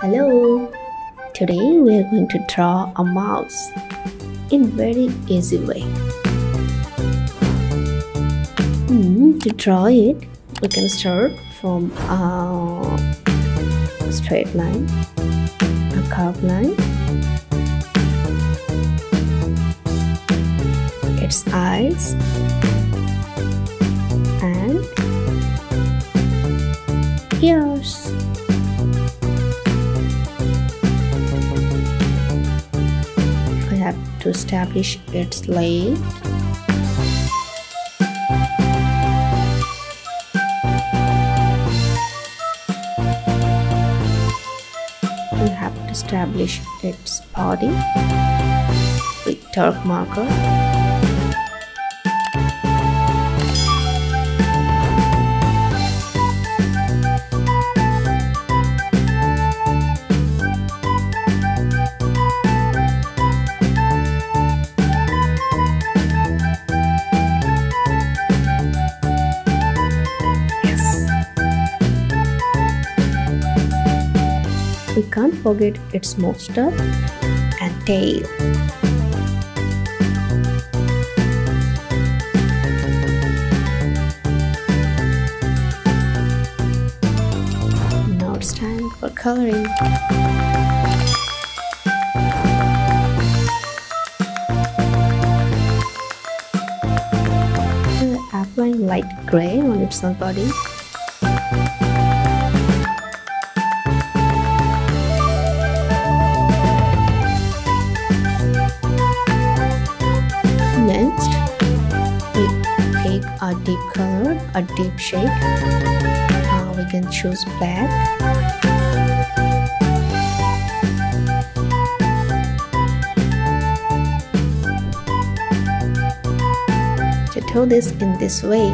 Hello! Today we are going to draw a mouse in very easy way. To draw it, we can start from a straight line, a curved line, its eyes, and ears. We have to establish its leg. We have to establish its body with dark marker. We can't forget its monster and tail. Now it's time for coloring. We're applying light gray on its body. Next, we take a deep color, a deep shade. We can choose black. To do this in this way,